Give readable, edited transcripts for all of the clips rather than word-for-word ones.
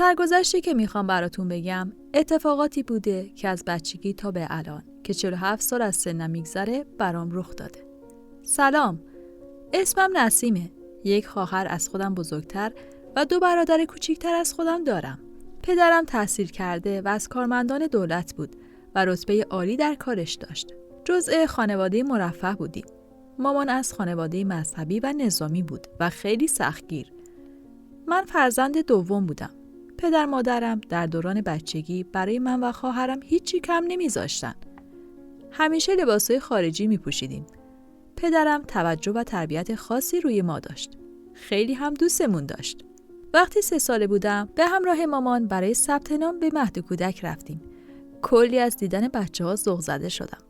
سرگذشتی که میخوام براتون بگم اتفاقاتی بوده که از بچگی تا به الان که 47 سال از سنم میگذره برام رخ داده. سلام، اسمم نسیمه. یک خواهر از خودم بزرگتر و 2 برادر کوچیکتر از خودم دارم. پدرم تحصیل کرده و از کارمندان دولت بود و رتبه عالی در کارش داشت. جزء خانواده مرفه بودیم. مامان از خانواده مذهبی و نظامی بود و خیلی سختگیر. من فرزند دوم بودم. پدر مادرم در دوران بچگی برای من و خواهرم هیچی کم نمیذاشتن. همیشه لباسای خارجی میپوشیدیم. پدرم توجه و تربیت خاصی روی ما داشت. خیلی هم دوستمون داشت. وقتی 3 ساله بودم به همراه مامان برای ثبت نام به مهد کودک رفتیم. کلی از دیدن بچه‌ها ذوق زده شدم.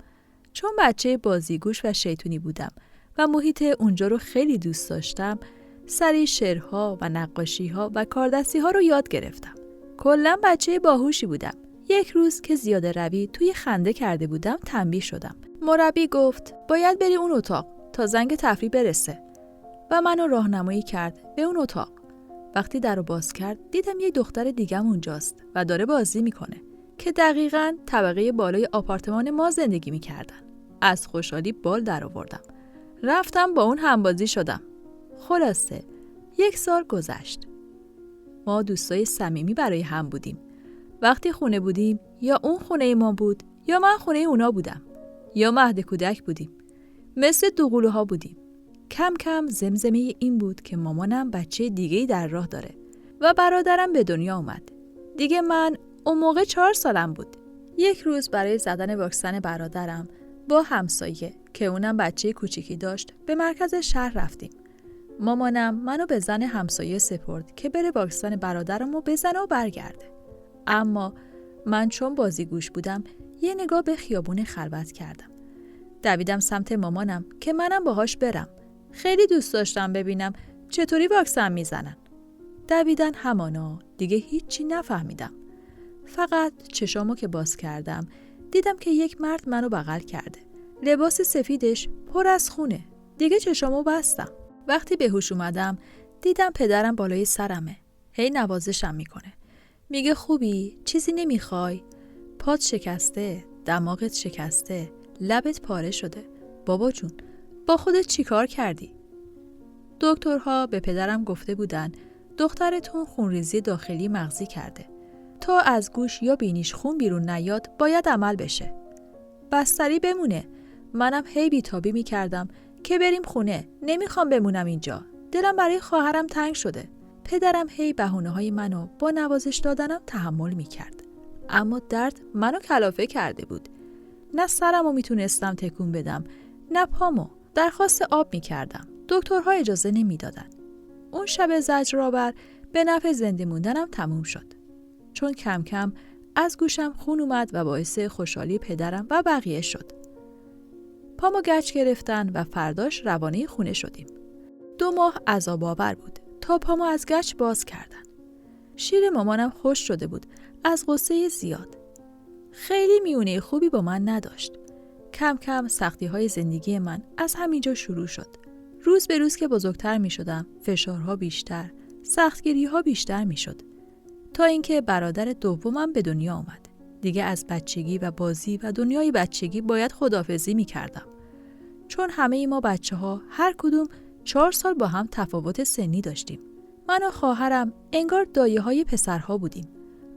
چون بچه بازیگوش و شیطونی بودم و محیط اونجا رو خیلی دوست داشتم، سری شعرها و نقاشی‌ها و کاردستی‌ها رو یاد گرفتم. کلاً بچه باهوشی بودم. یک روز که زیاده روی توی خنده کرده بودم تنبیه شدم. مربی گفت باید بری اون اتاق تا زنگ تفریح برسه و منو راهنمایی کرد به اون اتاق. وقتی درو باز کرد دیدم یه دختر دیگه‌م اونجاست و داره بازی میکنه که دقیقاً طبقه بالای آپارتمان ما زندگی میکردن. از خوشحالی بال در آوردم. رفتم با اون همبازی شدم. خلاصه 1 سال گذشت. ما دوستای صمیمی برای هم بودیم. وقتی خونه بودیم یا اون خونه ما بود یا من خونه اونا بودم یا مهد کودک بودیم. مثل دوقلوها بودیم. کم کم زمزمه این بود که مامانم بچه دیگه‌ای در راه داره و برادرم به دنیا اومد. دیگه من اون موقع 4 سالم بود. یک روز برای زدن واکسن برادرم با همسایه که اونم بچه کوچیکی داشت به مرکز شهر رفتیم. مامانم منو به زن همسایه سپرد که بره واکسن برادرمو بزنه و برگرده. اما من چون بازیگوش بودم یه نگاه به خیابون خلوت کردم. دویدم سمت مامانم که منم باهاش برم. خیلی دوست داشتم ببینم چطوری واکسن میزنن. دویدن همانا دیگه هیچی نفهمیدم. فقط چشامو که باز کردم دیدم که یک مرد منو بغل کرده. لباس سفیدش پر از خونه. دیگه چشامو بستم. وقتی به هوش اومدم دیدم پدرم بالای سرمه. هی نوازشم میکنه. میگه خوبی؟ چیزی نمیخوای؟ پات شکسته، دماغت شکسته، لبت پاره شده. بابا جون، با خودت چی کار کردی؟ دکترها به پدرم گفته بودن دخترتون خونریزی داخلی مغزی کرده. تا از گوش یا بینیش خون بیرون نیاد باید عمل بشه. بستری بمونه. منم هی بیتابی میکردم که بریم خونه. نمیخوام بمونم اینجا. دلم برای خواهرم تنگ شده. پدرم هی بهونه‌های منو با نوازش دادنم تحمل میکرد. اما درد منو کلافه کرده بود. نه سرمو میتونستم تکون بدم، نه پامو. درخواست آب میکردم. دکترها اجازه نمیدادن. اون شب زجرآور به نفع زنده موندنم تموم شد. چون کم کم از گوشم خون اومد و باعث خوشحالی پدرم و بقیه شد. پامو گچ گرفتن و فرداش روانه خونه شدیم. 2 ماه عذاب آور بود تا پامو از گچ باز کردن. شیر مامانم خوش شده بود از غصه زیاد. خیلی میونه خوبی با من نداشت. کم کم سختی‌های زندگی من از همینجا شروع شد. روز به روز که بزرگتر می شدم، فشارها بیشتر، سختگیری‌ها بیشتر می شد. تا اینکه برادر دومم به دنیا آمد. دیگه از بچگی و بازی و دنیای بچگی باید خداحافظی می کردم. چون همه ما بچه‌ها هر کدوم 4 سال با هم تفاوت سنی داشتیم. من و خواهرم انگار دایه‌های پسرها بودیم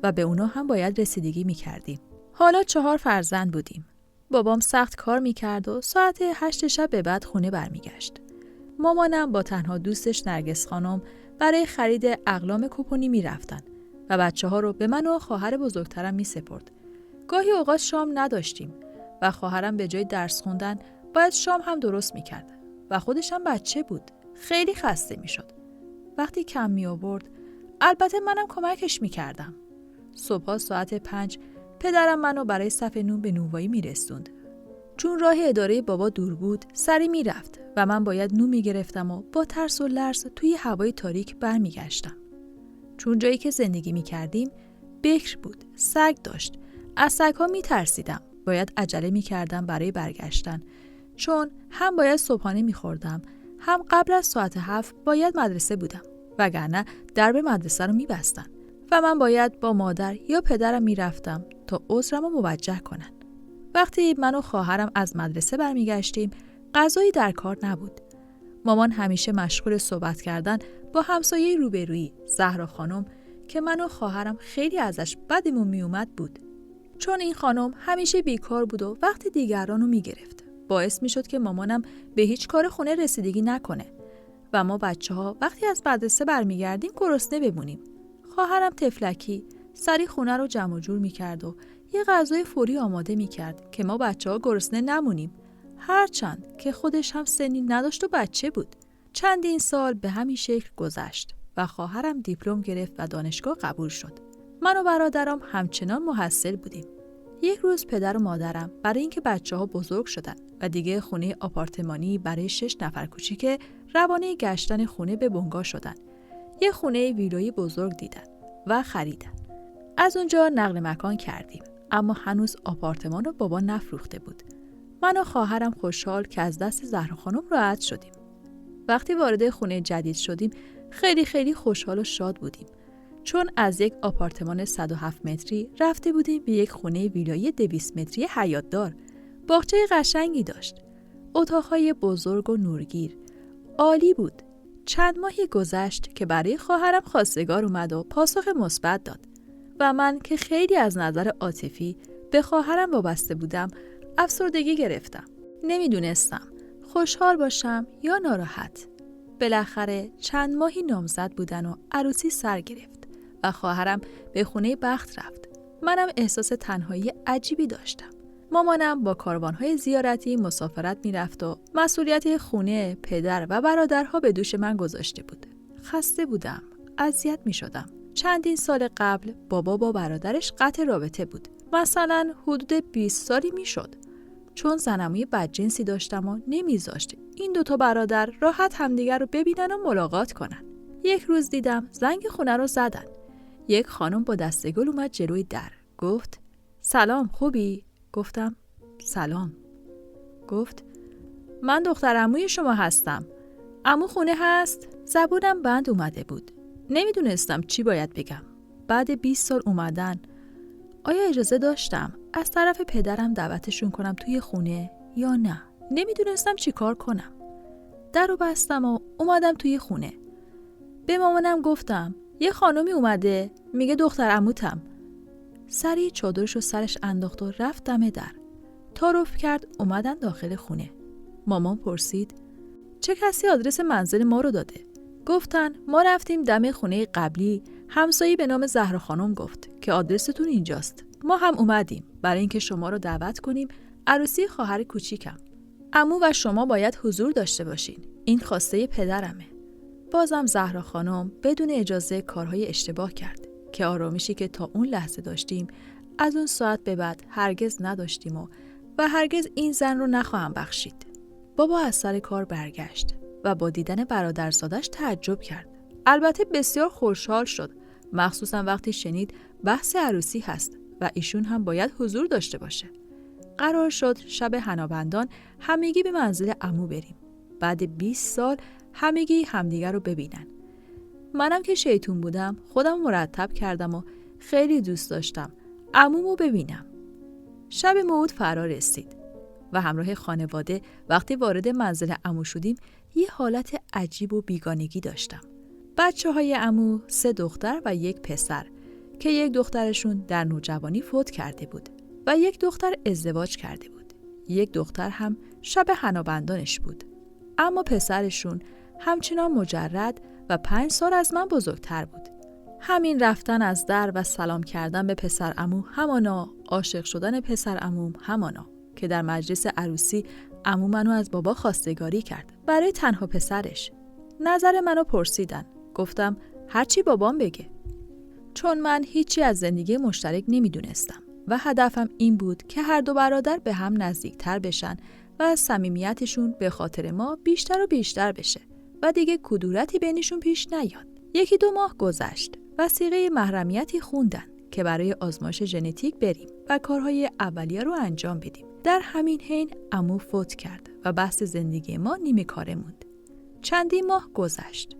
و به اونا هم باید رسیدگی می کردیم. حالا 4 فرزند بودیم. بابام سخت کار می کرد و ساعت 8 شب به بعد خونه برمیگشت. مامانم با تنها دوستش نرگس خانم برای خرید اقلام کوپونی می رفتن و بچه‌ها رو به من و خواهر بزرگترم می سپرد. گاهی اوقات شام نداشتیم و خواهرم به جای درس خوندن باید شام هم درست می کرد و خودش هم بچه بود. خیلی خسته می شد. وقتی کم می آورد البته منم کمکش می کردم. صبح ساعت 5 پدرم منو برای صف نون به نونوایی می رسوند. چون راه اداره بابا دور بود سری می رفت و من باید نون می گرفتم و با ترس و لرز توی هوای تاریک برمی گشتم. چون جایی که زندگی می کردیم بکر بود، سگ داشت. از سگ‌ها می ترسیدم. باید عجله می کردم برای برگشتن. چون هم باید صبحانه می خوردم، هم قبل از ساعت 7 باید مدرسه بودم. وگرنه درب مدرسه رو می بستن و من باید با مادر یا پدرم میرفتم تا عذرمو موجه کنن. وقتی من و خواهرم از مدرسه برمیگشتیم، غذایی در کار نبود. مامان همیشه مشغول صحبت کردن با همسایه روبرویی، زهرا خانم، که من و خواهرم خیلی ازش بدمون میومد بود. چون این خانم همیشه بیکار بود و وقت دیگرانو میگرفت. باعث میشد که مامانم به هیچ کار خونه رسیدگی نکنه و ما بچه‌ها وقتی از مدرسه برمیگردیم گرسنه بمونیم. خواهرم طفلکی سری خونه رو جمع و جور میکرد و یه غذای فوری آماده میکرد که ما بچه‌ها گرسنه نمونیم، هرچند که خودش هم سنی نداشت و بچه بود. چندین سال به همین شکل گذشت و خواهرم دیپلم گرفت و دانشگاه قبول شد. من و برادرم همچنان محصل بودیم. یک روز پدر و مادرم برای اینکه بچه‌ها بزرگ شدن و دیگه خونه آپارتمانی برای 6 نفر کوچیک روانه گشتن خونه به بنگاه شدن. یه خونه ویلایی بزرگ دیدن و خریدن. از اونجا نقل مکان کردیم، اما هنوز آپارتمان رو بابا نفروخته بود. من و خواهرم خوشحال که از دست زهرا خانم راحت شدیم. وقتی وارد خونه جدید شدیم خیلی خوشحال و شاد بودیم، چون از یک آپارتمان 107 متری رفته بودیم به یک خونه ویلایی 200 متری حیاط‌دار. باغچه قشنگی داشت، اتاق‌های بزرگ و نورگیر. عالی بود. چند ماهی گذشت که برای خواهرم خواستگار اومد و پاسخ مثبت داد و من که خیلی از نظر عاطفی به خواهرم وابسته بودم افسردگی گرفتم. نمیدونستم خوشحال باشم یا ناراحت. بالاخره چند ماهی نامزد بودن و عروسی سر گرفت و خواهرم به خونه بخت رفت. منم احساس تنهایی عجیبی داشتم. مامانم با کاروان‌های زیارتی مسافرت میرفت و مسئولیت خونه پدر و برادرها به دوش من گذاشته بود. خسته بودم، اذیت می‌شدم. چندین سال قبل بابا با برادرش قطع رابطه بود. مثلا حدود 20 سالی میشد. چون زنموی بدجنسی داشتم و نمیذاشت این دوتا برادر راحت همدیگر رو ببینن و ملاقات کنن. یک روز دیدم زنگ خونه رو زدن. یک خانم با دستگل اومد جلوی در. گفت سلام، خوبی؟ گفتم سلام. گفت من دختر عموی شما هستم. عمو خونه هست؟ زبونم بند اومده بود. نمیدونستم چی باید بگم. بعد 20 سال اومدن آیا اجازه داشتم از طرف پدرم دعوتشون کنم توی خونه یا نه؟ نمیدونستم چی کار کنم. در رو بستم و اومدم توی خونه. به مامانم گفتم یه خانومی اومده میگه دختر عموتم. سریع چادرش رو سرش انداخت و رفت دم در. تعارف کرد اومدن داخل خونه. مامان پرسید چه کسی آدرس منزل ما رو داده؟ گفتن ما رفتیم دم خونه قبلی، همسایه به نام زهرا خانم گفت که آدرستون اینجاست. ما هم اومدیم برای اینکه شما رو دعوت کنیم عروسی خواهر کوچیکم. عمو و شما باید حضور داشته باشین. این خواسته پدرمه. بازم زهرا خانم بدون اجازه کارهای اشتباه کرد که آرامشی که تا اون لحظه داشتیم از اون ساعت به بعد هرگز نداشتیم و هرگز این زن رو نخواهم بخشید. بابا از سر کار برگشت و با دیدن برادرزادش تعجب کرد. البته بسیار خوشحال شد، مخصوصا وقتی شنید بحث عروسی هست و ایشون هم باید حضور داشته باشه. قرار شد شب حنابندان همگی به منزل عمو بریم. بعد 20 سال همگی همدیگر رو ببینن. منم که شیطون بودم خودم مرتب کردم و خیلی دوست داشتم عمومو ببینم. شب موعود فرا رسید و همراه خانواده وقتی وارد منزل عمو شدیم یه حالت عجیب و بیگانگی داشتم. بچه‌های عمو 3 دختر و 1 پسر که 1 دخترشون در نوجوانی فوت کرده بود و 1 دختر ازدواج کرده بود. 1 دختر هم شب حنابندانش بود. اما پسرشون همچنان مجرد و 5 سال از من بزرگتر بود. همین رفتن از در و سلام کردن به پسر عمو همانا، عاشق شدن پسر عموم همانا که در مجلس عروسی عمو منو از بابا خواستگاری کرد برای تنها پسرش. نظر منو پرسیدن. گفتم هرچی بابام بگه. چون من هیچی از زندگی مشترک نمیدونستم و هدفم این بود که هر دو برادر به هم نزدیکتر بشن و صمیمیتشون به خاطر ما بیشتر و بیشتر بشه و دیگه کدورتی بینشون پیش نیاد. 1-2 ماه گذشت. وثیقه محرمیتی خوندن که برای آزمایش ژنتیک بریم و کارهای اولیه رو انجام بدیم. در همین حین عمو فوت کرد و بحث زندگی ما نیمه کاره موند. چندین ماه گذشت.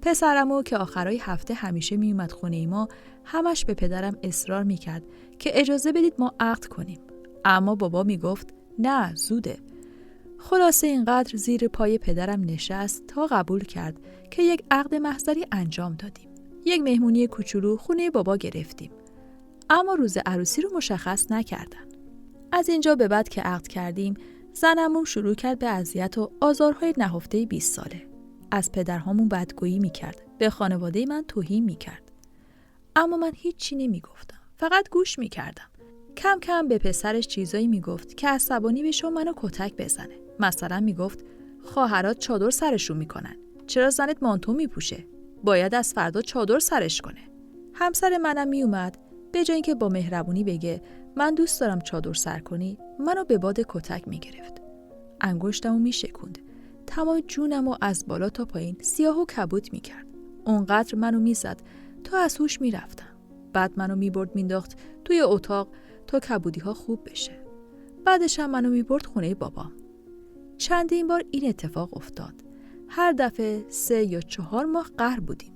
پسرمو که آخرای هفته همیشه میومد خونه ما همش به پدرم اصرار میکرد که اجازه بدید ما عقد کنیم. اما بابا میگفت نه زوده. خلاصه اینقدر زیر پای پدرم نشست تا قبول کرد که یک عقد محضری انجام دادیم. یک مهمونی کوچولو خونه بابا گرفتیم. اما روز عروسی رو مشخص نکردن. از اینجا به بعد که عقد کردیم زنمون شروع کرد به اذیت و آزارهای نهفته 20 ساله. از پدرهامون بدگویی میکرد. به خانواده من توهین میکرد. اما من هیچی نمیگفتم. فقط گوش میکردم. کم کم به پسرش چیزایی میگفت که عصبانی بشه و منو کتک بزنه. مثلا میگفت خواهرات چادر سرشون میکنن. چرا زنت مانتو میپوشه؟ باید از فردا چادر سرش کنه. همسر منم میومد به جای اینکه با مهربونی بگه من دوست دارم چادر سر کنی، منو به باد کتک میگرفت. انگشتمو میشکوند. تمام جونمو از بالا تا پایین سیاه و کبود میکرد. اونقدر منو میزد تا از هوش میرفتم. بعد منو میبرد مینداخت توی اتاق تا کبودی ها خوب بشه. بعدش هم منو میبرد خونه بابام. چندین بار این اتفاق افتاد. هر دفعه 3 یا 4 ماه قهر بودیم.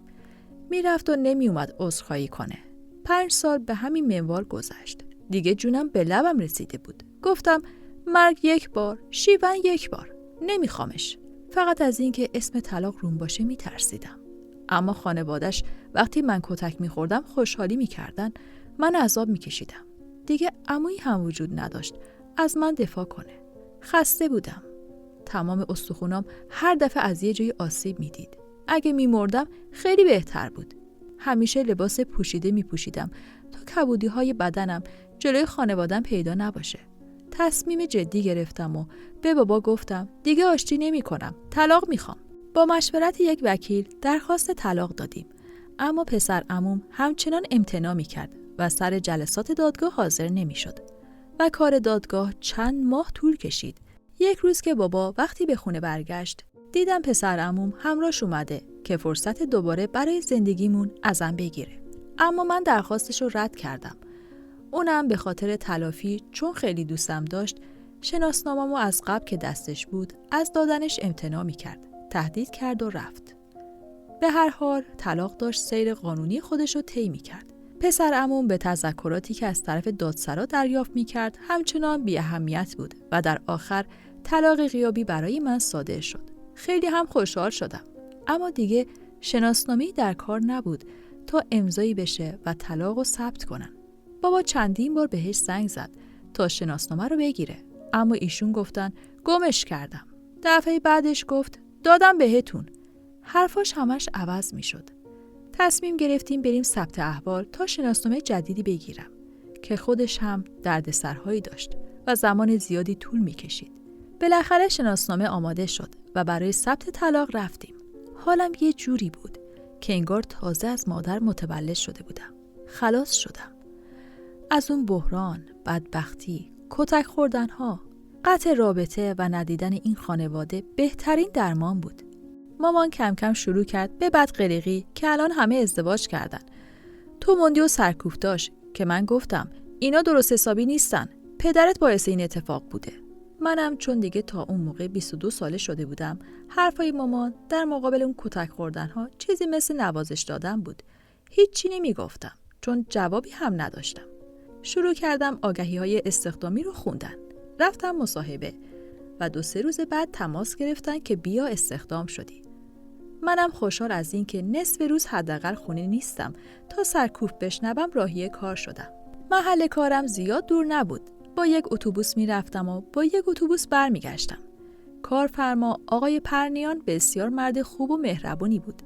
میرفت و نمیومد عذرخواهی کنه. 5 سال به همین منوال گذشت. دیگه جونم به لبم رسیده بود. گفتم مرگ 1 بار، شیون 1 بار. نمیخوامش. فقط از این که اسم طلاق روم باشه میترسیدم. اما خانوادش وقتی من کتک میخوردم خوشحالی میکردن، من عذاب میکشیدم. دیگه عمویی هم وجود نداشت از من دفاع کنه. خسته بودم. تمام استخونام هر دفعه از یه جای آسیب میدید. اگه میمردم خیلی بهتر بود. همیشه لباس پوشیده میپوشیدم تا کبودی های بدنم جلوی خانوادم پیدا نباشه. تصمیم جدی گرفتم و به بابا گفتم دیگه آشتی نمی کنم. طلاق میخوام. با مشورت یک وکیل درخواست طلاق دادیم. اما پسر عموم همچنان امتناع میکرد و سر جلسات دادگاه حاضر نمیشد. و کار دادگاه چند ماه طول کشید. یک روز که بابا وقتی به خونه برگشت، دیدم پسر عموم همراهش اومده که فرصت دوباره برای زندگیمون ازم بگیره. اما من درخواستش رو رد کردم. اونم به خاطر تلافی چون خیلی دوستم داشت، شناسنامه‌مو از قبل که دستش بود از دادنش امتناع میکرد. تهدید کرد و رفت. به هر حال طلاق داشت سیر قانونی خودش رو طی میکرد. پسر عموم به تذکراتی که از طرف دادسرا دریافت میکرد همچنان بی اهمیت بود و در آخر طلاق غیابی برای من صادر شد. خیلی هم خوشحال شدم. اما دیگه شناسنامه‌ای در کار نبود تا امضایی بشه و طلاق رو ثبت کنن. بابا چندین بار بهش زنگ زد تا شناسنامه رو بگیره. اما ایشون گفتن گمش کردم. دفعه بعدش گفت دادم بهتون. حرفاش همش عوض میشد. تصمیم گرفتیم بریم ثبت احوال تا شناسنامه جدیدی بگیرم که خودش هم دردسرهایی داشت و زمان زیادی طول میکشید. بالاخره شناسنامه آماده شد و برای ثبت طلاق رفتیم. حالم یه جوری بود که انگار تازه از مادر متولد شده بودم. خلاص شدم. از اون بحران، بدبختی، کتک خوردنها، قطع رابطه و ندیدن این خانواده بهترین درمان بود. مامان کم کم شروع کرد به بدقلقی که الان همه ازدواج کردن. تو موندی و سرکوفتاش که من گفتم اینا درست حسابی نیستن. پدرت باعث این اتفاق بوده. منم چون دیگه تا اون موقع 22 ساله شده بودم، حرفای مامان در مقابل اون کتک خوردنها چیزی مثل نوازش دادن بود. هیچی نمیگفتم چون جوابی هم نداشتم. شروع کردم آگهی‌های استخدامی رو خوندن. رفتم مصاحبه و 2-3 روز بعد تماس گرفتن که بیا استخدام شدی. منم خوشحال از این که نصف روز حداقل خونه نیستم تا سرکوف بشنوم راهی کار شدم. محل کارم زیاد دور نبود. با یک اتوبوس میرفتم و با یک اتوبوس برمیگشتم. کارفرما آقای پرنیان بسیار مرد خوب و مهربونی بود.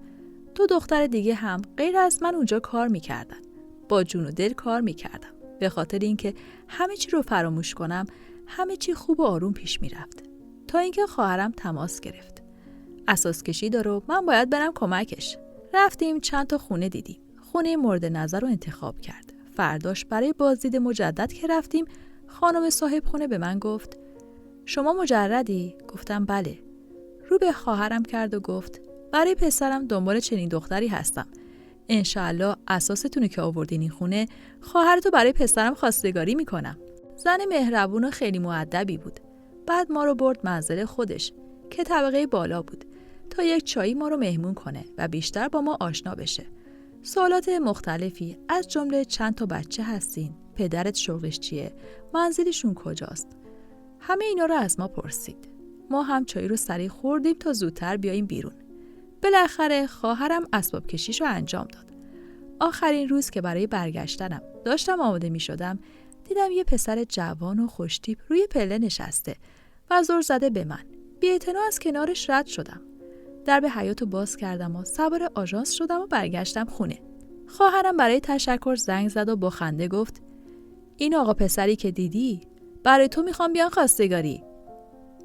2 دختر دیگه هم غیر از من اونجا کار میکردن. با جون و دل کار میکردم. به خاطر اینکه همه چی رو فراموش کنم، همه چی خوب و آروم پیش میرفت. تا اینکه خواهرم تماس گرفت. اساس کشی داره و من باید برم کمکش. رفتیم چند تا خونه دیدیم. خونه مورد نظر رو انتخاب کرد. فرداش برای بازدید مجدد که رفتیم، خانم صاحب خونه به من گفت شما مجردی؟ گفتم بله. رو به خواهرم کرد و گفت برای پسرم دنبال چنین دختری هستم. انشالله اساستونو که آوردین این خونه، خواهرتو برای پسرم خواستگاری میکنم. زن مهربون و خیلی مؤدبی بود. بعد ما رو برد منزل خودش که طبقه بالا بود. تا یک چایی ما رو مهمون کنه و بیشتر با ما آشنا بشه. سوالات مختلفی از جمله چند تا بچه هستین؟ پدرت شغلش چیه؟ منزلشون کجاست؟ همه اینا رو از ما پرسید. ما هم چای رو سریع خوردیم تا زودتر بیاییم بیرون. بالاخره خواهرم اسباب کشیش رو انجام داد. آخرین روز که برای برگشتنم داشتم آماده می شدم، دیدم یه پسر جوان و خوشتیپ روی پله نشسته و زور زده به من. بی‌اعتنا از کنارش رد شدم. درب حیاط رو باز کردم و سوار آژانس شدم و برگشتم خونه. خواهرم برای تشکر زنگ زد و با خنده گفت: این آقا پسری که دیدی برای تو میخوام بیان خواستگاری.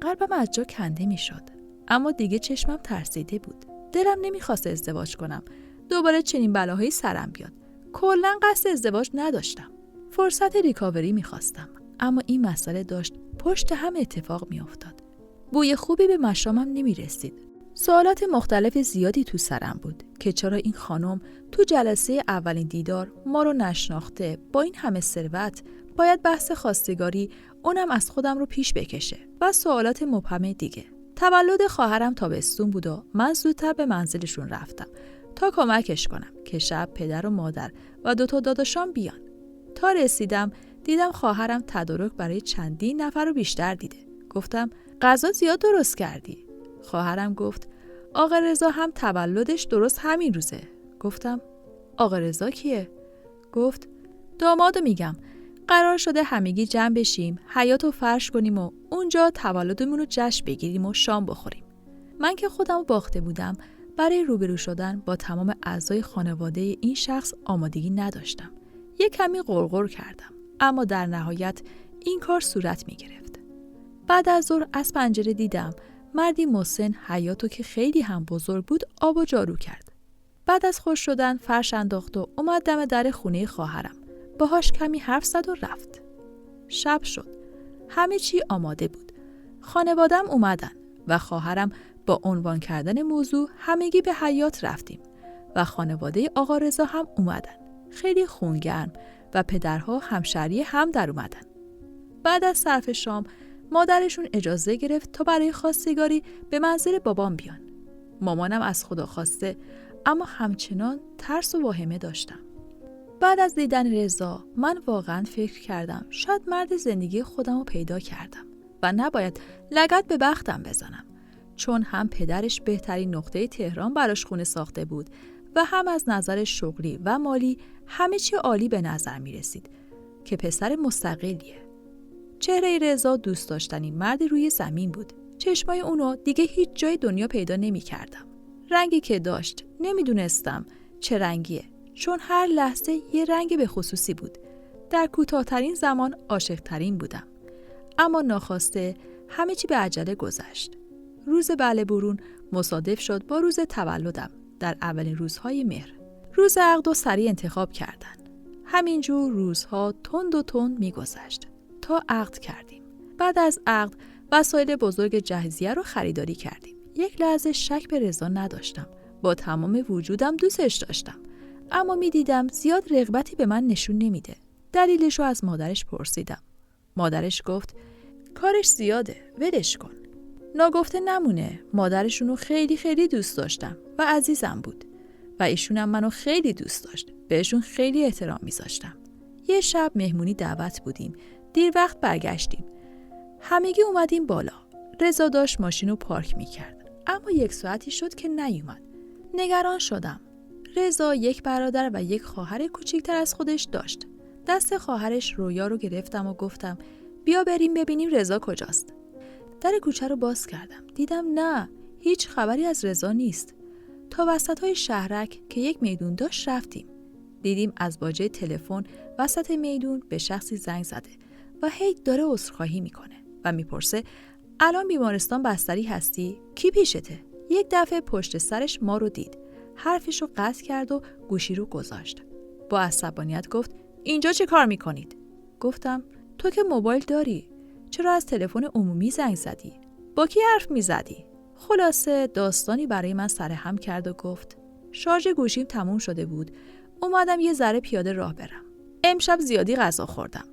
قلبم از جا کنده میشد، اما دیگه چشمم ترسیده بود. دلم نمیخواست ازدواج کنم. دوباره چنین بلاهایی سرم بیاد. کلاً قصد ازدواج نداشتم. فرصت ریکاوری میخواستم، اما این مسئله داشت پشت هم اتفاق میافتاد. بوی خوبی به مشامم نمیرسید. سوالات مختلف زیادی تو سرم بود که چرا این خانم تو جلسه اولین دیدار ما رو نشناخته، با این همه ثروت باید بحث خواستگاری اونم از خودم رو پیش بکشه و سوالات مبهم دیگه. تولد خواهرم تابستون بود و من زودتر به منزلشون رفتم تا کمکش کنم که شب پدر و مادر و 2 داداشام بیان. تا رسیدم دیدم خواهرم تدارک برای چندین نفر رو بیشتر دیده. گفتم: غذا زیاد درست کردی. خواهرم گفت: آقا رضا هم تولدش درست همین روزه. گفتم: آقا رضا کیه؟ گفت: دامادو میگم. قرار شده همگی جمع بشیم، حیاطو فرش کنیم و اونجا تولدمون رو جشن بگیریم و شام بخوریم. من که خودم باخته بودم، برای روبرو شدن با تمام اعضای خانواده این شخص آمادگی نداشتم. یک کمی غرغر کردم، اما در نهایت این کار صورت می گرفت. بعد از ظهر از پنجره دیدم مردی مسن حیاطو که خیلی هم بزرگ بود آب و جارو کرد. بعد از خوش شدن فرش انداخت و اومد دم در خونه خواهرم. باهاش کمی حرف زد و رفت. شب شد. همه چی آماده بود. خانوادم اومدن و خواهرم با عنوان کردن موضوع همگی به حیاط رفتیم و خانواده آقا رضا هم اومدن. خیلی خونگرم و پدرها همشهری هم در اومدن. بعد از صرف شام مادرشون اجازه گرفت تا برای خواستگاری به منزل بابام بیان. مامانم از خدا خواسته، اما همچنان ترس و واهمه داشتم. بعد از دیدن رضا من واقعا فکر کردم شاید مرد زندگی خودم رو پیدا کردم و نباید لگد به بختم بزنم، چون هم پدرش بهترین نقطه تهران براش خونه ساخته بود و هم از نظر شغلی و مالی همه چی عالی به نظر می رسید که پسر مستقلیه. چهره رضا دوست داشتنی مردی روی زمین بود. چشمای اونو دیگه هیچ جای دنیا پیدا نمی کردم. رنگی که داشت نمیدونستم چه رنگیه، چون هر لحظه یه رنگ به خصوصی بود. در کوتاه‌ترین زمان عاشق‌ترین بودم، اما ناخواسته همه چی به عجله گذشت. روز بله برون مصادف شد با روز تولدم در اولین روزهای مهر. روز عقد و سریع انتخاب کردن. همینجور روزها تند و تند میگذشت تا عقد کردیم. بعد از عقد وسایل بزرگ جهیزیه رو خریداری کردیم. یک لحظه شک به رضا نداشتم. با تمام وجودم دوستش داشتم، اما میدیدم زیاد رغبتی به من نشون نمیده. دلیلش رو از مادرش پرسیدم. مادرش گفت: کارش زیاده، ولش کن. ناگفته نمونه، مادرشونو خیلی خیلی دوست داشتم و عزیزم بود و ایشونم منو خیلی دوست داشت. بهشون خیلی احترام میذاشتم. یه شب مهمونی دعوت بودیم. دیر وقت برگشتیم. همگی اومدیم بالا. رضا داشت ماشینو پارک میکرد، اما 1 ساعتی شد که نیومد. نگران شدم. رضا یک برادر و یک خواهر کوچیکتر از خودش داشت. دست خواهرش رویا رو گرفتم و گفتم: بیا بریم ببینیم رضا کجاست. در کوچه رو باز کردم. دیدم نه، هیچ خبری از رضا نیست. تا وسطای شهرک که یک میدون داشت رفتیم. دیدیم از باجه تلفن وسط میدون به شخصی زنگ زده و هی داره عذرخواهی میکنه و میپرسه: الان بیمارستان بستری هستی؟ کی پیشته؟ یک دفعه پشت سرش ما رو دید. حرفش رو قطع کرد و گوشی رو گذاشت. با عصبانیت گفت: اینجا چه کار میکنید؟ گفتم: تو که موبایل داری، چرا از تلفن عمومی زنگ زدی؟ با کی حرف میزدی؟ خلاصه داستانی برای من سرهم کرد و گفت: شارژ گوشیم تموم شده بود، اومدم یه ذره پیاده راه برم. امشب زیادی غذا خوردم.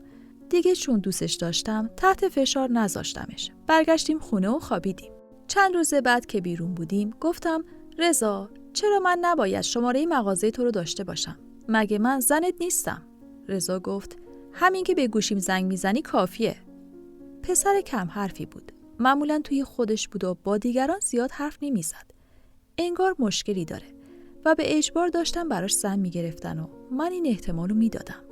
دیگه چون دوستش داشتم تحت فشار نذاشتمش. برگشتیم خونه و خوابیدیم. چند روز بعد که بیرون بودیم گفتم رضا چرا من نباید شماره مغازه تو رو داشته باشم؟ مگه من زنت نیستم؟ رضا گفت همین که به گوشیم زنگ میزنی کافیه. پسر کم حرفی بود. معمولاً توی خودش بود و با دیگران زیاد حرف نمیزد. انگار مشکلی داره و به اجبار داشتن براش زن میگرفتن و من این احتمالو میدادم.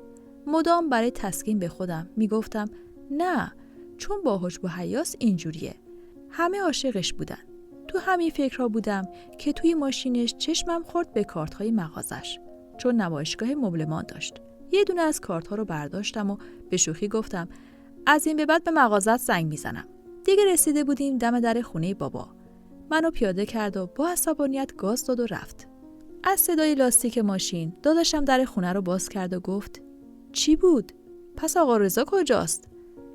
مدام برای تسکین به خودم میگفتم نه، چون باهوش و حیاس اینجوریه. همه عاشقش بودن. تو همین فکرها بودم که توی ماشینش چشمم خورد به کارت‌های مغازش، چون نمایشگاه مبلمان داشت. یه دونه از کارت‌ها رو برداشتم و به شوخی گفتم از این به بعد به مغازت زنگ میزنم. دیگه رسیده بودیم دم در خونه بابا. منو پیاده کرد و با عصبانیت گاز داد و رفت. از صدای لاستیک ماشین داداشم در خونه رو باز کرد و گفت چی بود؟ پس آقا رضا کجاست؟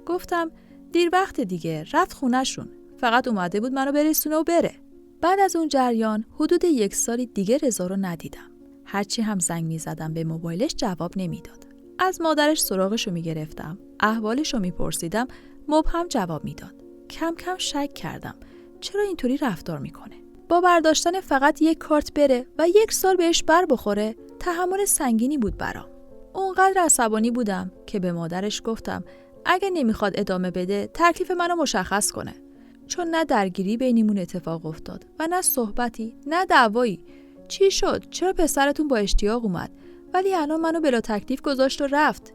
گفتم دیر وقت دیگه، رفت خونه‌شون. فقط اومده بود منو برسونه و بره. بعد از اون جریان حدود 1 سال دیگه رضا رو ندیدم. هرچی هم زنگ می‌زدم به موبایلش جواب نمیداد. از مادرش سراغشو میگرفتم، احوالشو میپرسیدم، مبهم جواب میداد. کم کم شک کردم چرا اینطوری رفتار میکنه. با برداشتن فقط 1 کارت بره و 1 سال بهش بر بخوره تحمل سنگینی بود برام. اونقدر عصبانی بودم که به مادرش گفتم اگه نمیخواد ادامه بده تکلیف منو مشخص کنه. چون نه درگیری بینیمون اتفاق افتاد و نه صحبتی، نه دعوایی. چی شد؟ چرا پسرتون با اشتیاق اومد ولی الان منو بلا تکلیف گذاشت و رفت؟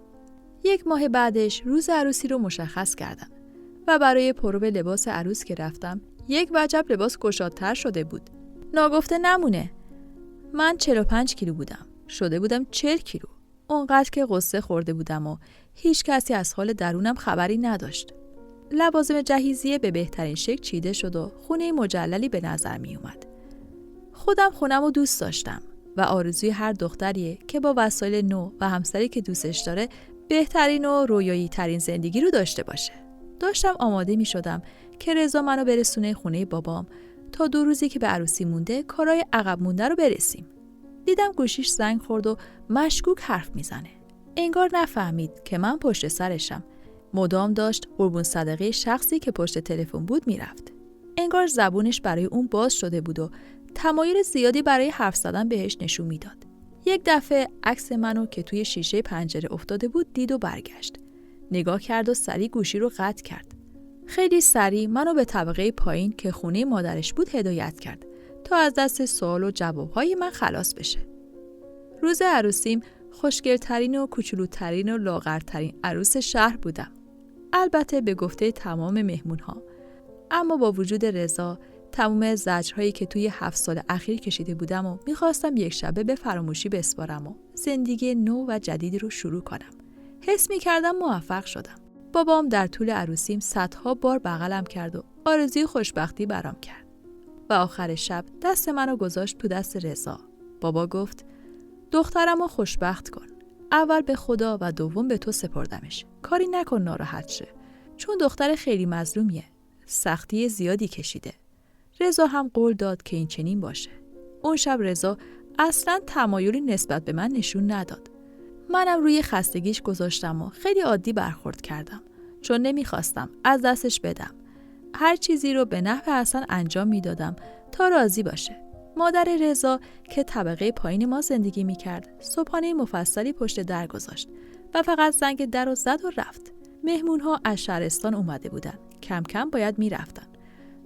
1 ماه بعدش روز عروسی رو مشخص کردن و برای پرو لباس عروس که رفتم 1 وجب لباس گشادتر شده بود. ناگفته نمونه. من 45 کیلو بودم. شده بودم 40 کیلو. اونقدر که قصه خورده بودم و هیچ کسی از حال درونم خبری نداشت. لوازم جهیزیه به بهترین شکل چیده شد و خونه مجللی به نظر می اومد. خودم خونمو دوست داشتم و آرزوی هر دختریه که با وسایل نو و همسری که دوستش داره بهترین و رویایی ترین زندگی رو داشته باشه. داشتم آماده می شدم که رضا منو برسونه خونه بابام تا 2 روزی که به عروسی مونده کارهای عقب مونده رو برسیم. دیدم گوشیش زنگ خورد و مشکوک حرف میزنه. انگار نفهمید که من پشت سرشم. مدام داشت قربون صدقه شخصی که پشت تلفن بود میرفت. انگار زبونش برای اون باز شده بود و تمایل زیادی برای حرف زدن بهش نشون میداد. 1 دفعه عکس منو که توی شیشه پنجره افتاده بود دید و برگشت. نگاه کرد و سریع گوشی رو قطع کرد. خیلی سریع منو به طبقه پایین که خونه مادرش بود هدایت کرد تا از دست سوال و جوابهای من خلاص بشه. روز عروسیم خوشگل‌ترین و کوچولوترین و لاغرترین عروس شهر بودم. البته به گفته تمام مهمونها. اما با وجود رضا تمام زجرهایی که توی 7 سال اخیر کشیده بودم و میخواستم یک شبه به فراموشی بسپارم و زندگی نو و جدیدی رو شروع کنم. حس میکردم موفق شدم. بابام در طول عروسیم صدها بار بغلم کرد و آرزوی خوشبختی برام کرد. و آخر شب دست منو گذاشت تو دست رضا. بابا گفت دخترمو خوشبخت کن. اول به خدا و دوم به تو سپردمش. کاری نکن ناراحت شه. چون دختر خیلی مظلومیه. سختی زیادی کشیده. رضا هم قول داد که این چنین باشه. اون شب رضا اصلاً تمایلی نسبت به من نشون نداد. منم روی خستگیش گذاشتم و خیلی عادی برخورد کردم. چون نمیخواستم از دستش بدم. هر چیزی رو به نحو حسن انجام میدادم تا راضی باشه. مادر رضا که طبقه پایین ما زندگی میکرد صبحانه مفصلی پشت در گذاشت و فقط زنگ در رو زد و رفت. مهمونها از شهرستان اومده بودن. کم کم باید میرفتن.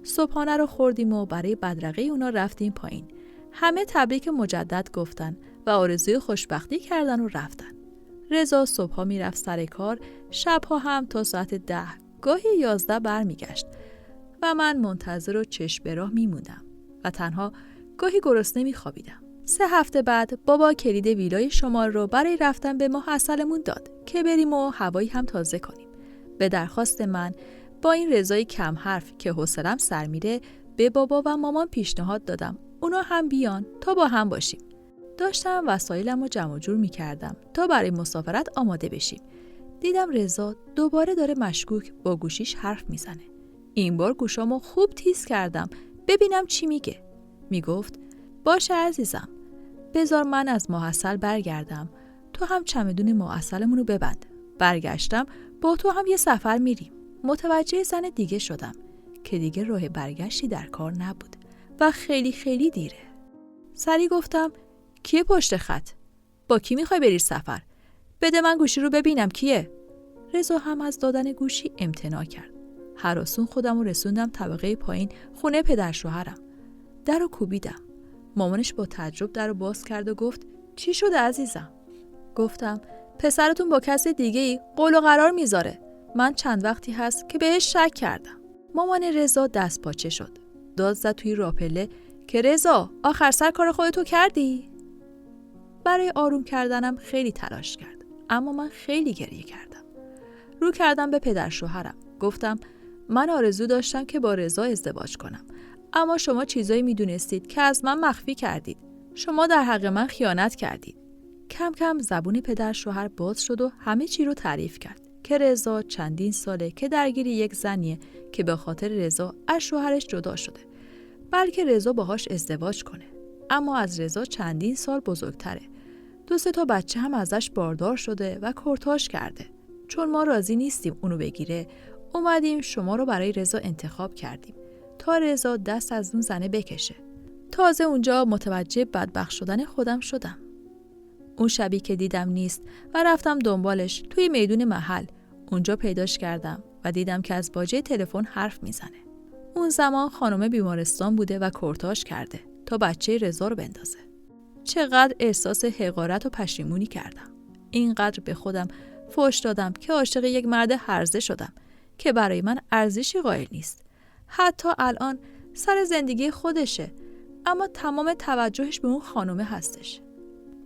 صبحانه رو خوردیم و برای بدرقه اونا رفتیم پایین. همه تبریک مجدد گفتن و آرزوی خوشبختی کردن و رفتن. رضا صبحها میرفت سر کار، شبها هم تا ساعت 10 گاهی 11 برمیگشت و من منتظر و چشم به راه میموندم و تنها گاهی گرسنه میخوابیدم. 3 هفته بعد بابا کلید ویلای شمال رو برای رفتن به ماه عسلمون داد که بریم و هوایی هم تازه کنیم. به درخواست من با این رضای کم حرف که حوصله‌ام سر میره به بابا و مامان پیشنهاد دادم اونا هم بیان تا با هم باشیم. داشتم وسایلم رو جمع جور میکردم تا برای مسافرت آماده بشیم. دیدم رضا دوباره داره مشکوک با گوشیش حرف میزنه. این بار گوشامو خوب تیز کردم ببینم چی میگه. میگفت باشه عزیزم، بذار من از ماه عسل برگردم، تو هم چمدون ماه عسلمون رو ببند. برگشتم با تو هم یه سفر میریم. متوجه زن دیگه شدم که دیگه راه برگشتی در کار نبود و خیلی خیلی دیره. سری گفتم کیه پشت خط؟ با کی میخوای بری سفر؟ بده من گوشی رو ببینم کیه؟ رضا هم از دادن گوشی امتناع کرد. هراسون خودم رو رسوندم طبقه پایین خونه پدر شوهرم. در رو کوبیدم. مامانش با تعجب در رو باز کرد و گفت چی شده عزیزم؟ گفتم پسرتون با کسی دیگه ای قول و قرار میذاره. من چند وقتی هست که بهش شک کردم. مامان رضا دست پاچه شد. داد زد توی راپله که رضا آخر سر کار خودتو کردی؟ برای آروم کردنم خیلی تلاش کرد، اما من خیلی گریه کردم. رو کردم به پدر شوهرم. گفتم من آرزو داشتم که با رضا ازدواج کنم، اما شما چیزایی میدونستید که از من مخفی کردید. شما در حق من خیانت کردید. کم کم زبون پدر شوهر باز شد و همه چی رو تعریف کرد که رضا چندین ساله که درگیر یک زنیه که به خاطر رضا از شوهرش جدا شده، بلکه رضا باهاش ازدواج کنه، اما از رضا چندین سال بزرگتره. 2-3 تا بچه هم ازش باردار شده و کورتاژ کرده. چون ما راضی نیستیم اونو بگیره، اومدیم شما رو برای رضا انتخاب کردیم تا رضا دست از اون زنه بکشه. تازه اونجا متوجه بدبخت شدن خودم شدم. اون شبی که دیدم نیست و رفتم دنبالش توی میدون محل، اونجا پیداش کردم و دیدم که از باجه تلفن حرف میزنه. اون زمان خانم بیمارستان بوده و کورتاژ کرده تا بچه رضا رو بندازه. چقدر احساس حقارت و پشیمونی کردم. اینقدر به خودم فحش دادم که عاشق یک مرد هرزه شدم که برای من ارزشی قائل نیست. حتی الان سر زندگی خودشه، اما تمام توجهش به اون خانومه هستش.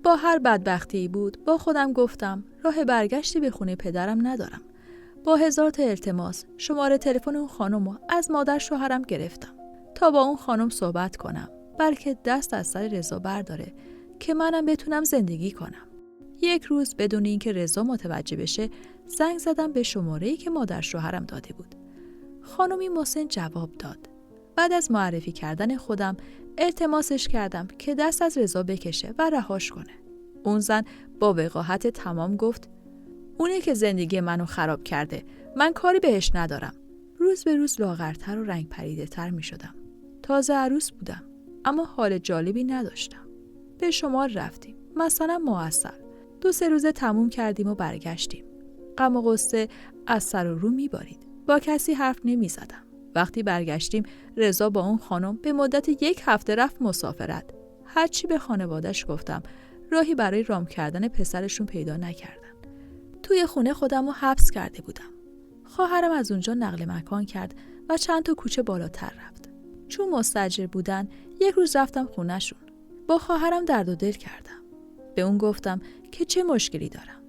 با هر بدبختی بود با خودم گفتم راه برگشتی به خونه پدرم ندارم. با 1000 تا التماس شماره تلفن اون خانومو از مادر شوهرم گرفتم تا با اون خانم صحبت کنم، بلکه دست از سر رضا برداره که منم بتونم زندگی کنم. یک روز بدون اینکه رضا متوجه بشه زنگ زدم به شماره‌ای که مادر شوهرم داده بود. خانمی مسن جواب داد. بعد از معرفی کردن خودم التماسش کردم که دست از رضا بکشه و رهاش کنه. اون زن با وقاحت تمام گفت اونه که زندگی منو خراب کرده، من کاری بهش ندارم. روز به روز لاغرتر و رنگ پریده تر می شدم. تازه عروس بودم، اما حال جالبی نداشتم. به شمال رفتیم، مثلا معسل. 2-3 روز تموم کردیم و برگشتیم. غم و غصه از سر و رو می بارید. با کسی حرف نمی زدم. وقتی برگشتیم رضا با اون خانم به مدت 1 هفته رفت مسافرت. هرچی به خانواده‌اش گفتم راهی برای رام کردن پسرشون پیدا نکردن. توی خونه خودم رو حبس کرده بودم. خواهرم از اونجا نقل مکان کرد و چند تا کوچه بالاتر رفت. چون مستاجر بودن 1 روز رفتم خونه‌شون. با خواهرم درد و دل کردم. به اون گفتم که چه مشکلی دارم.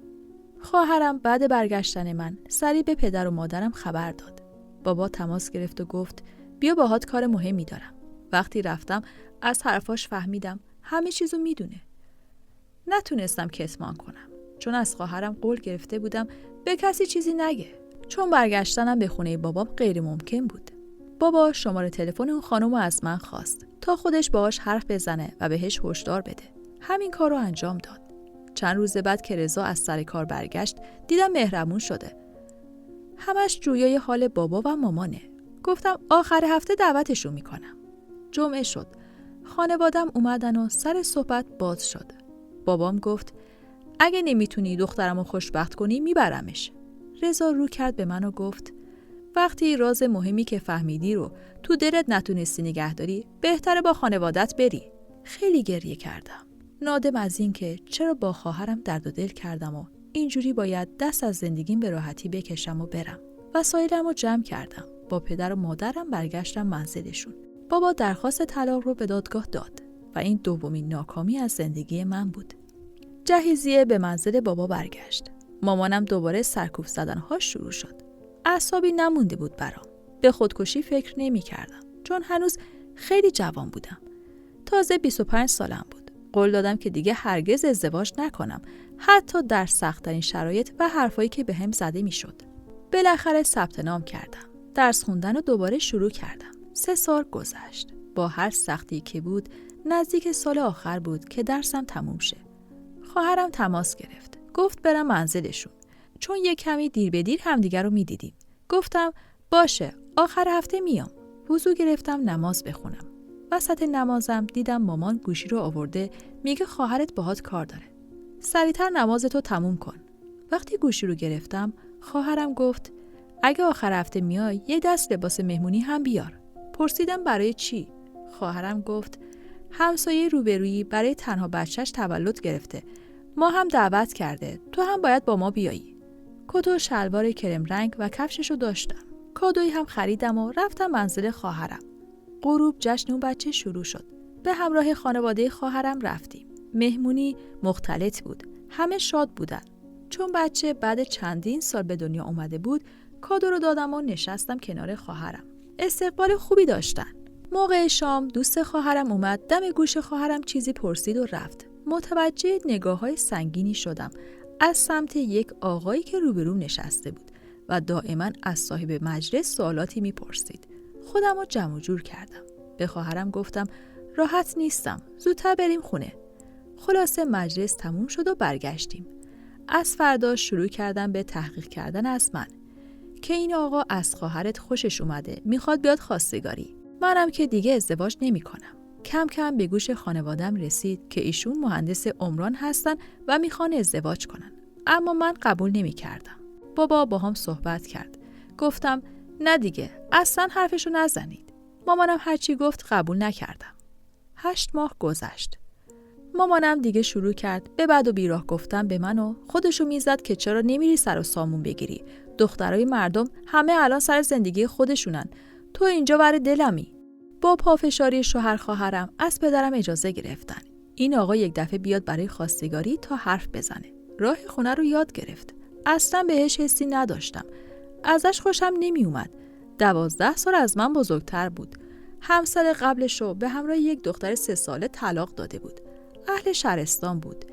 خواهرم بعد برگشتن من سریع به پدر و مادرم خبر داد. بابا تماس گرفت و گفت بیا باهات کار مهمی دارم. وقتی رفتم از حرفاش فهمیدم همه چیزو میدونه. نتونستم کتمان کنم چون از خواهرم قول گرفته بودم به کسی چیزی نگه. چون برگشتنم به خونه بابام غیر ممکن بود. بابا شماره تلفن اون خانومو از من خواست تا خودش باهاش حرف بزنه و بهش هشدار بده. همین کارو انجام داد. چند روز بعد که رضا از سر کار برگشت دیدم مهربون شده. همش جویای حال بابا و مامانه. گفتم آخر هفته دعوتشون میکنم. جمعه شد. خانوادم اومدن و سر صحبت باز شد. بابام گفت اگه نمیتونی دخترمو خوشبخت کنی میبرمش. رضا رو کرد به من و گفت وقتی راز مهمی که فهمیدی رو تو دلت نتونستی نگه داری بهتره با خانوادت بری. خیلی گریه کردم. نادم از این که چرا با خواهرم درد و دل کردم و اینجوری باید دست از زندگیم به راحتی بکشم و برم. وسایلم رو جمع کردم. با پدر و مادرم برگشتم منزلشون. بابا درخواست طلاق رو به دادگاه داد و این دومین ناکامی از زندگی من بود. جهیزیه به منزل بابا برگشت. مامانم دوباره سرکوب زدن‌هاش شروع شد. اعصابی نمونده بود برام. به خودکشی فکر نمی‌کردم چون هنوز خیلی جوان بودم. تازه 25 سالم بود. قول دادم که دیگه هرگز ازدواج نکنم، حتی در سخت‌ترین شرایط و حرفایی که بهم زده میشد. بالاخره ثبت نام کردم. درس خوندن رو دوباره شروع کردم. 3 سال گذشت. با هر سختی که بود، نزدیک سال آخر بود که درسم تموم شه. خواهرم تماس گرفت. گفت برم منزلشون. چون یک کمی دیر به دیر همدیگر رو میدیدیم. گفتم باشه، آخر هفته میام. وضو گرفتم نماز بخونم. وسط نمازم دیدم مامان گوشی رو آورده میگه خواهرت باهات کار داره. سریعتر نمازتو تموم کن. وقتی گوشی رو گرفتم خواهرم گفت اگه آخر هفته میای یه دست لباس مهمونی هم بیار. پرسیدم برای چی؟ خواهرم گفت همسایه روبرویی برای تنها بچهش تولد گرفته. ما هم دعوت کرده. تو هم باید با ما بیایی. کت و شلوار کرم رنگ و کفششو داشتم. کادویی هم خریدم و رفتم منزل خواهرم. غروب جشن اون بچه شروع شد. به همراه خانواده خواهرم رفتیم. مهمونی مختلط بود. همه شاد بودن. چون بچه بعد چندین سال به دنیا اومده بود، کادو رو دادم و نشستم کنار خواهرم. استقبال خوبی داشتن. موقع شام دوست خواهرم اومد، دم گوش خواهرم چیزی پرسید و رفت. متوجه نگاه‌های سنگینی شدم از سمت یک آقایی که روبروم نشسته بود و دائما از صاحب مجلس سوالاتی میپرسید. خودم رو جمع و جور کردم. به خواهرم گفتم راحت نیستم، زودتر بریم خونه. خلاصه مجلس تموم شد و برگشتیم. از فردا شروع کردم به تحقیق کردن از من که این آقا از خواهرت خوشش اومده، میخواد بیاد خواستگاری. منم که دیگه ازدواج نمی کنم. کم کم به گوش خانوادم رسید که ایشون مهندس عمران هستن و میخوان ازدواج کنن. اما من قبول نمی کردم. بابا با هم صحبت کرد. گفتم نه دیگه، اصلا حرفشو نزنید. مامانم هرچی گفت قبول نکردم. 8 ماه گذشت. مامانم دیگه شروع کرد به بد و بیراه گفتن به من و خودشو میزد که چرا نمیری سر و سامون بگیری. دخترای مردم همه الان سر زندگی خودشونن. تو اینجا ور دلمی. با پافشاری شوهر خواهرم از پدرم اجازه گرفتن. این آقا یک دفعه بیاد برای خواستگاری تا حرف بزنه. راه خونه رو یاد گرفت. اصلا بهش حسی نداشتم. ازش خوشم نمی اومد. 12 سال از من بزرگتر بود. همسر قبلشو به همراه یک دختر 3 ساله طلاق داده بود. اهل شهرستان بود.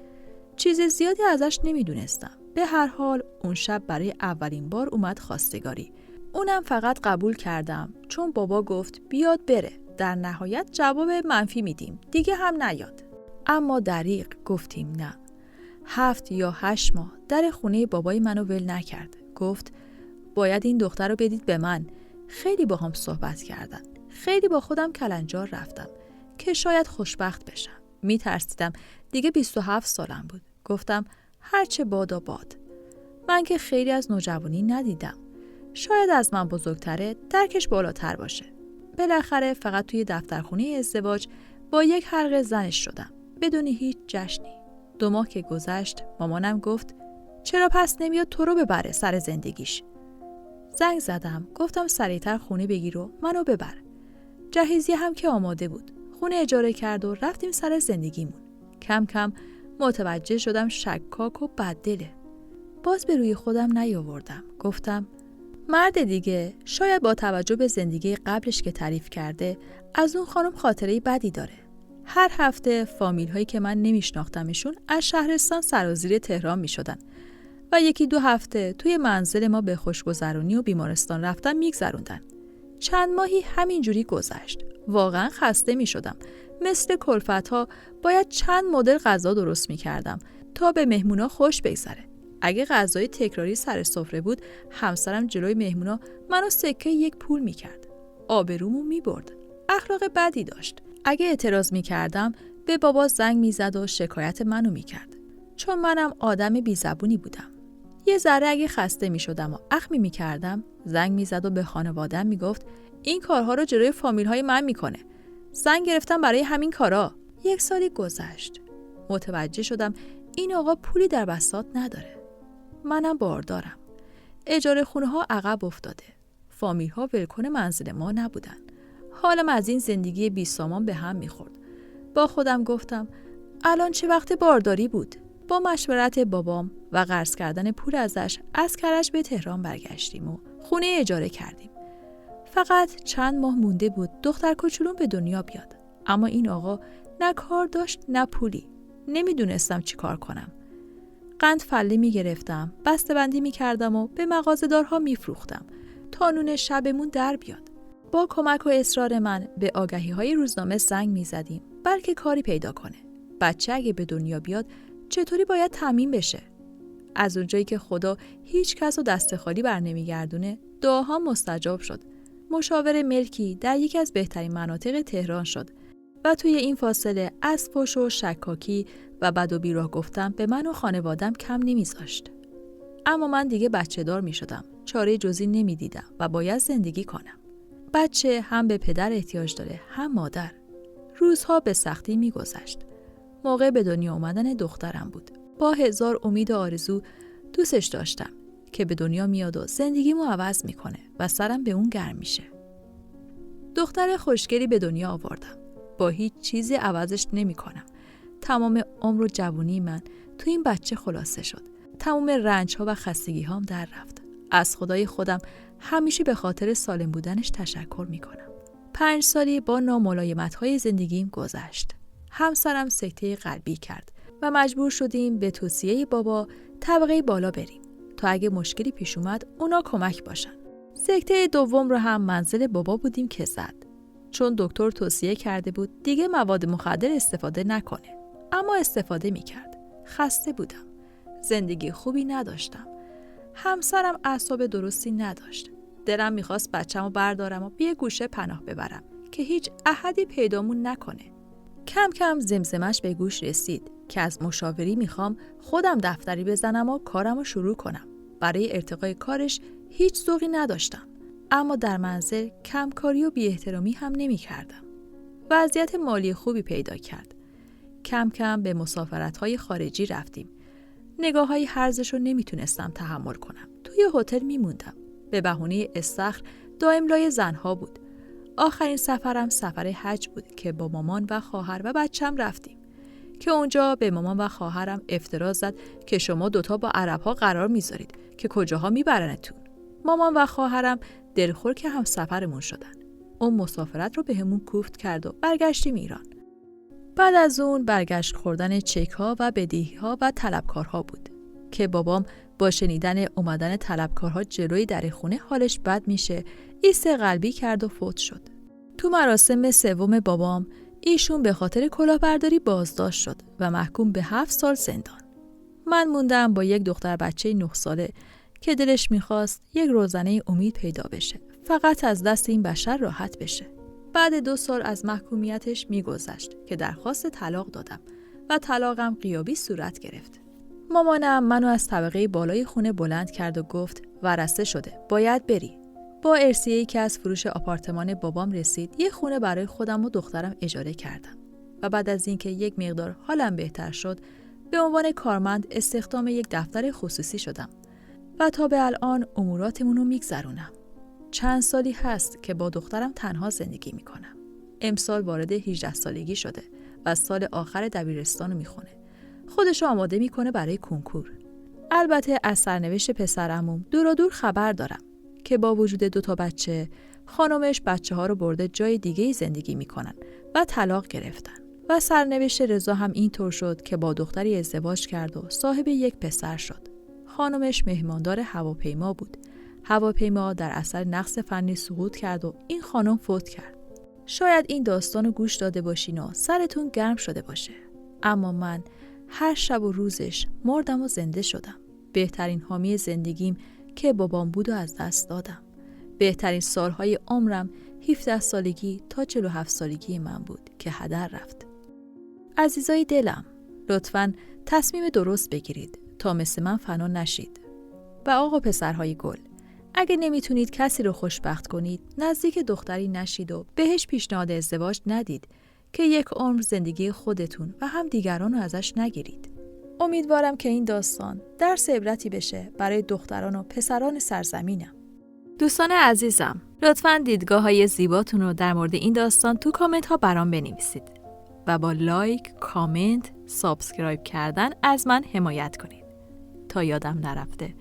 چیز زیادی ازش نمیدونستم. به هر حال اون شب برای اولین بار اومد خواستگاری. اونم فقط قبول کردم چون بابا گفت بیاد بره. در نهایت جواب منفی میدیم. دیگه هم نیاد. اما دریغ گفتیم نه. 7 یا 8 ماه در خونه بابای منو ول نکرد. گفت باید این دختر رو بدید به من. خیلی با هم صحبت کردن. خیلی با خودم کلنجار رفتم که شاید خوشبخت بشم. میترسیدم. دیگه 27 سالم بود. گفتم هرچه بادا باد. من که خیلی از نوجوانی ندیدم. شاید از من بزرگتره، درکش بالاتر باشه. بالاخره فقط توی دفترخونه ازدواج با یک حلقه زنش شدم. بدون هیچ جشنی. 2 ماه که گذشت مامانم گفت چرا پس نمیاد تو رو ببره سر زندگیش. زنگ زدم. گفتم سریعتر خونه بگیر و منو ببر. جهیزیه هم که آماده بود. خونه اجاره کرد و رفتیم سر زندگیمون. کم کم متوجه شدم شکاک و بددله. باز به روی خودم نیاوردم. گفتم مرد دیگه شاید با توجه به زندگی قبلش که تعریف کرده از اون خانم خاطره بدی داره. هر هفته فامیل هایی که من نمیشناختمشون از شهرستان سرازیر تهران میشدن و 1-2 هفته توی منزل ما به خوشگذرونی و بیمارستان رفتن میگذروندن. چند ماهی همینجوری گذشت. واقعا خسته می شدم. مثل کلفت‌ها باید چند مدل غذا درست می کردم تا به مهمونا خوش بگذره. اگه غذای تکراری سر سفره بود، همسرم جلوی مهمونا منو سکه 1 پول می کرد. آبرومو می برد. اخلاق بدی داشت. اگه اعتراض می کردم، به بابا زنگ می زد و شکایت منو می کرد. چون منم آدم بی‌زبونی بودم. یه ذره اگه خسته می شدم و اخمی می کردم، زنگ می زد و به خانواده‌ام می گفت این کارها رو جلوی فامیل های من می کنه. زنگ گرفتم برای همین کارا. 1 سالی گذشت. متوجه شدم این آقا پولی در بساط نداره. منم باردارم. اجاره خونه ها عقب افتاده. فامیل ها ولکن منزل ما نبودن. حالم از این زندگی بی سامان به هم می خورد. با خودم گفتم الان چه وقت بارداری بود؟ با مشورت بابام و قرض کردن پول ازش از کرج به تهران برگشتیم و خونه اجاره کردیم. فقط چند ماه مونده بود دختر کوچولوم به دنیا بیاد. اما این آقا نه کار داشت نه پولی. نمیدونستم چی کار کنم. قند فله میگرفتم، بسته بندی میکردم و به مغازه‌دارها میفروختم تا نون شبمون در بیاد. با کمک و اصرار من به آگهی‌های روزنامه زنگ میزدیم بلکه کاری پیدا کنه. بچه اگه به دنیا بیاد چطوری باید تامین بشه؟ از اونجایی که خدا هیچ کس رو دست خالی بر نمیگردونه، دعاها مستجاب شد. مشاور ملکی در یکی از بهترین مناطق تهران شد و توی این فاصله از فحش و شکاکی و بد و بیراه گفتن به من و خانوادم کم نمیذاشت. اما من دیگه بچه دار می شدم. چاره جزی نمی دیدم و باید زندگی کنم. بچه هم به پدر احتیاج داره هم مادر. روزها به سختی می گذشت. موقع به دنیا آمدن دخترم بود. با 1000 امید و آرزو دوستش داشتم که به دنیا میاد و زندگیمو عوض میکنه و سرم به اون گرم میشه. دختر خوشگلی به دنیا آوردم. با هیچ چیزی عوضش نمیکنم. تمام عمر و جوانی من تو این بچه خلاصه شد. تمام رنج‌ها و خستگی‌هام در رفت. از خدای خودم همیشه به خاطر سالم بودنش تشکر میکنم. 5 سالی با ناملایمت‌های زندگیم گذشت. همسرم سکته قلبی کرد و مجبور شدیم به توصیه بابا طبقه بالا بریم تا اگه مشکلی پیش اومد اونا کمک باشن. سکته دوم رو هم منزل بابا بودیم که زد. چون دکتر توصیه کرده بود دیگه مواد مخدر استفاده نکنه. اما استفاده میکرد. خسته بودم. زندگی خوبی نداشتم. همسرم اعصاب درستی نداشت. دلم میخواست بچه‌مو بردارم و به گوشه پناه ببرم که هیچ احدی پیدامون نکنه. کم کم زمزمش به گوش رسید که از مشاوری میخوام خودم دفتری بزنم و کارمو شروع کنم. برای ارتقای کارش هیچ ذوقی نداشتم. اما در منزل کمکاری و بی‌احترامی هم نمی‌کردم. وضعیت مالی خوبی پیدا کرد. کم کم به مسافرت‌های خارجی رفتیم. نگاه‌های هرزش رو نمیتونستم تحمل کنم. توی هتل میموندم. به بهونه استخر دائم لای زنها بود. آخرین سفرم سفر حج بود که با مامان و خواهر و بچم رفتیم. که اونجا به مامان و خواهرم افترا زد که شما دوتا با عرب‌ها قرار میذارید که کجاها میبرنتون. مامان و خواهرم دلخور که هم سفرمون شدن. اون مسافرت رو بهمون کوفت کرد و برگشتیم ایران. بعد از اون برگشت خوردن چک‌ها و بدهی‌ها و طلبکارها بود که بابام با شنیدن اومدن طلبکارها جلوی در خونه حالش بد میشه، ایست قلبی کرد و فوت شد. تو مراسم سوم بابام ایشون به خاطر کلاهبرداری بازداشت شد و محکوم به 7 سال زندان. من موندم با یک دختر بچه 9 ساله که دلش میخواست یک روزنه امید پیدا بشه. فقط از دست این بشر راحت بشه. بعد 2 سال از محکومیتش میگذشت که درخواست طلاق دادم و طلاقم غیابی صورت گرفت. مامانم منو از طبقه بالای خونه بلند کرد و گفت ورثه شده، باید بری. با ارثیه‌ای که از فروش آپارتمان بابام رسید، یه خونه برای خودم و دخترم اجاره کردم. و بعد از اینکه یک مقدار حالم بهتر شد، به عنوان کارمند استخدام یک دفتر خصوصی شدم. و تا به الان اموراتمون رو میگذرونم. چند سالی هست که با دخترم تنها زندگی میکنم. امسال وارد 18 سالگی شده و سال آخر دبیرستان رو میخونه. خودش رو آماده میکنه برای کنکور. البته از سرنوشت پسرعموم دور و دور خبر دارم که با وجود 2 بچه، خانمش بچه‌ها رو برده جای دیگه زندگی میکنن و طلاق گرفتن. و سرنوشت رضا هم اینطور شد که با دختری ازدواج کرد و صاحب یک پسر شد. خانمش مهماندار هواپیما بود. هواپیما در اثر نقص فنی سقوط کرد و این خانم فوت کرد. شاید این داستانو گوش داده باشین و سرتون گرم شده باشه. اما من هر شب و روزش مردم و زنده شدم. بهترین حامی زندگیم که بابام بود و از دست دادم. بهترین سالهای عمرم 17 سالگی تا 47 سالگی من بود که هدر رفت. عزیزای دلم، لطفاً تصمیم درست بگیرید تا مثل من فنا نشید. و آقا پسرهای گل، اگه نمیتونید کسی رو خوشبخت کنید، نزدیک دختری نشید و بهش پیشنهاد ازدواج ندید که یک عمر زندگی خودتون و هم دیگران رو ازش نگیرید. امیدوارم که این داستان درس عبرتی بشه برای دختران و پسران سرزمینم. دوستان عزیزم، لطفاً دیدگاه‌های زیباتون رو در مورد این داستان تو کامنت ها برام بنویسید و با لایک، کامنت، سابسکرایب کردن از من حمایت کنید. تا یادم نرفته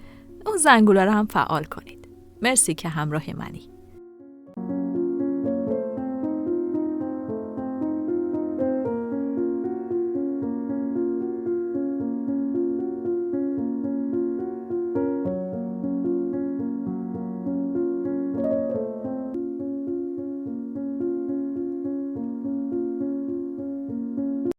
اون زنگوله رو هم فعال کنید. مرسی که همراه منی.